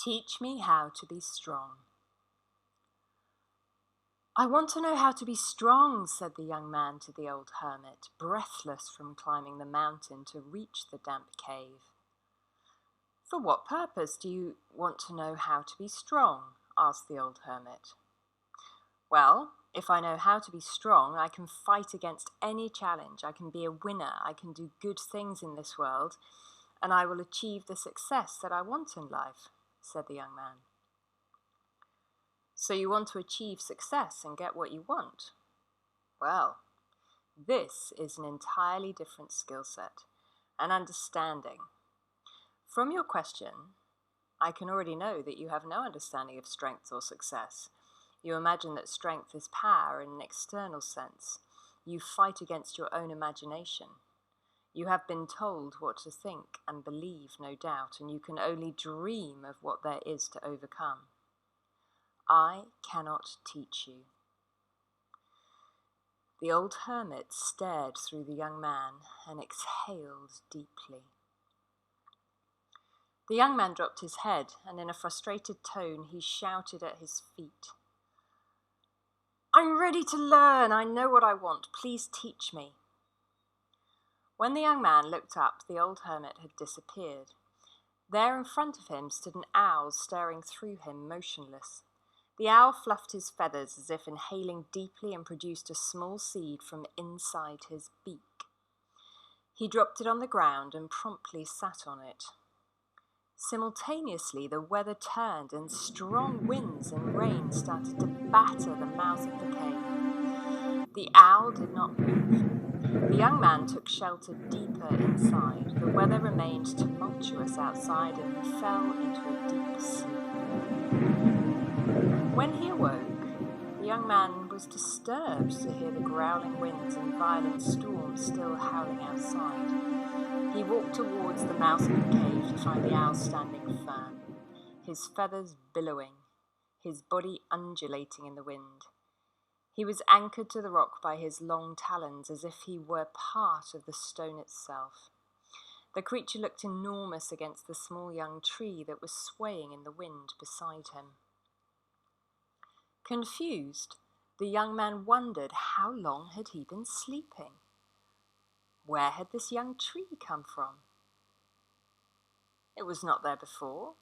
Teach me how to be strong. I want to know how to be strong, said the young man to the old hermit, breathless from climbing the mountain to reach the damp cave. For what purpose do you want to know how to be strong? Asked the old hermit. Well, if I know how to be strong, I can fight against any challenge. I can be a winner. I can do good things in this world, and I will achieve the success that I want in life, said the young man. So you want to achieve success and get what you want? Well, this is an entirely different skill set, an understanding. From your question, I can already know that you have no understanding of strength or success. You imagine that strength is power in an external sense. You fight against your own imagination. You have been told what to think and believe, no doubt, and you can only dream of what there is to overcome. I cannot teach you. The old hermit stared through the young man and exhaled deeply. The young man dropped his head, and in a frustrated tone he shouted at his feet. I'm ready to learn. I know what I want. Please teach me. When the young man looked up, the old hermit had disappeared. There in front of him stood an owl staring through him, motionless. The owl fluffed his feathers as if inhaling deeply and produced a small seed from inside his beak. He dropped it on the ground and promptly sat on it. Simultaneously, the weather turned and strong winds and rain started to batter the mouth of the cave. The owl did not move. The young man took shelter deeper inside. The weather remained tumultuous outside and he fell into a deep sleep. When he awoke, the young man was disturbed to hear the growling winds and violent storms still howling outside. He walked towards the mouth of the cave to find the owl standing firm, his feathers billowing, his body undulating in the wind. He was anchored to the rock by his long talons as if he were part of the stone itself. The creature looked enormous against the small young tree that was swaying in the wind beside him. Confused, the young man wondered how long had he been sleeping. Where had this young tree come from? It was not there before.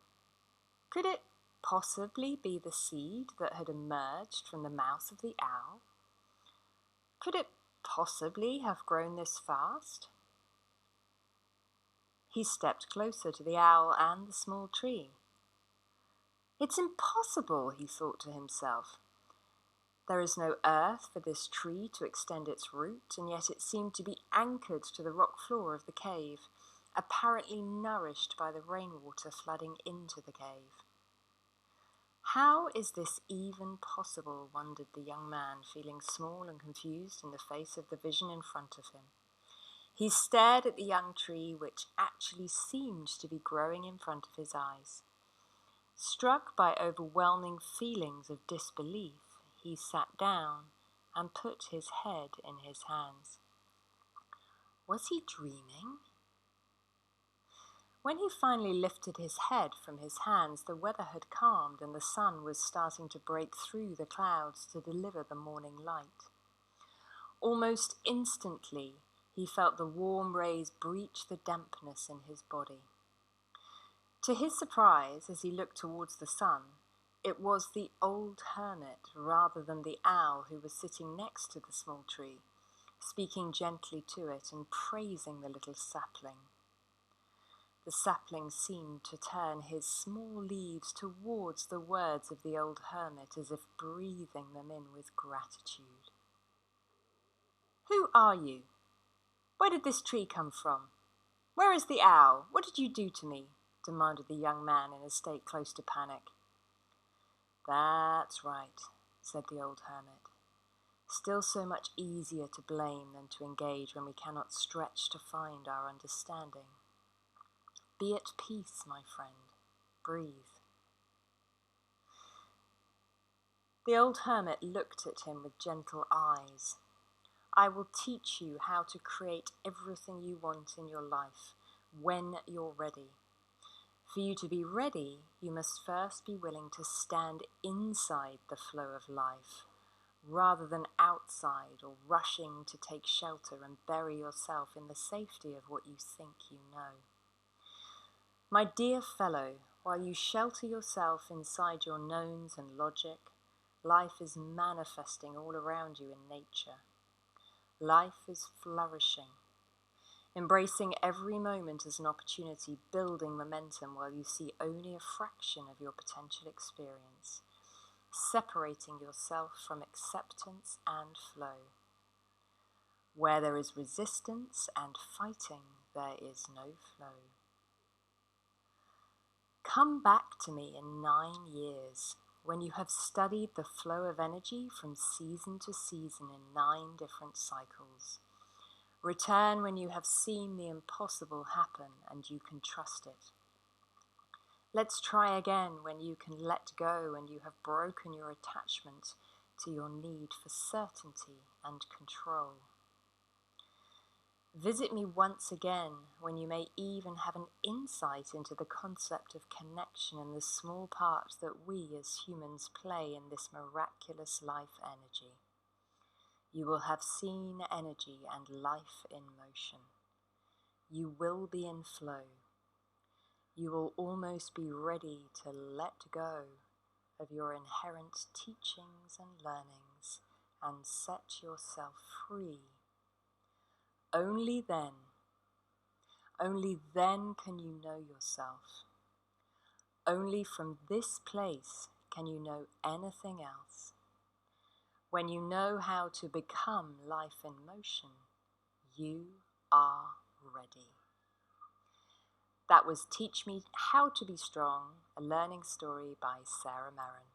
Could it possibly be the seed that had emerged from the mouth of the owl? Could it possibly have grown this fast? He stepped closer to the owl and the small tree. It's impossible, he thought to himself. There is no earth for this tree to extend its root, and yet it seemed to be anchored to the rock floor of the cave, apparently nourished by the rainwater flooding into the cave. How is this even possible, wondered the young man, feeling small and confused in the face of the vision in front of him. He stared at the young tree, which actually seemed to be growing in front of his eyes. Struck by overwhelming feelings of disbelief, he sat down and put his head in his hands. Was he dreaming? When he finally lifted his head from his hands, the weather had calmed and the sun was starting to break through the clouds to deliver the morning light. Almost instantly, he felt the warm rays breach the dampness in his body. To his surprise, as he looked towards the sun, it was the old hermit rather than the owl who was sitting next to the small tree, speaking gently to it and praising the little sapling. The sapling seemed to turn his small leaves towards the words of the old hermit as if breathing them in with gratitude. Who are you? Where did this tree come from? Where is the owl? What did you do to me? Demanded the young man in a state close to panic. That's right, said the old hermit. Still so much easier to blame than to engage when we cannot stretch to find our understanding. Be at peace, my friend. Breathe. The old hermit looked at him with gentle eyes. I will teach you how to create everything you want in your life when you're ready. For you to be ready, you must first be willing to stand inside the flow of life, rather than outside or rushing to take shelter and bury yourself in the safety of what you think you know. My dear fellow, while you shelter yourself inside your knowns and logic, life is manifesting all around you in nature. Life is flourishing, embracing every moment as an opportunity, building momentum while you see only a fraction of your potential experience, separating yourself from acceptance and flow. Where there is resistance and fighting, there is no flow. Come back to me in 9 years, when you have studied the flow of energy from season to season in 9 different cycles. Return when you have seen the impossible happen and you can trust it. Let's try again when you can let go and you have broken your attachment to your need for certainty and control. Visit me once again when you may even have an insight into the concept of connection and the small part that we as humans play in this miraculous life energy. You will have seen energy and life in motion. You will be in flow. You will almost be ready to let go of your inherent teachings and learnings and set yourself free. Only then can you know yourself. Only from this place can you know anything else. When you know how to become life in motion, you are ready. That was Teach Me How to Be Strong, a learning story by Sarah Marin.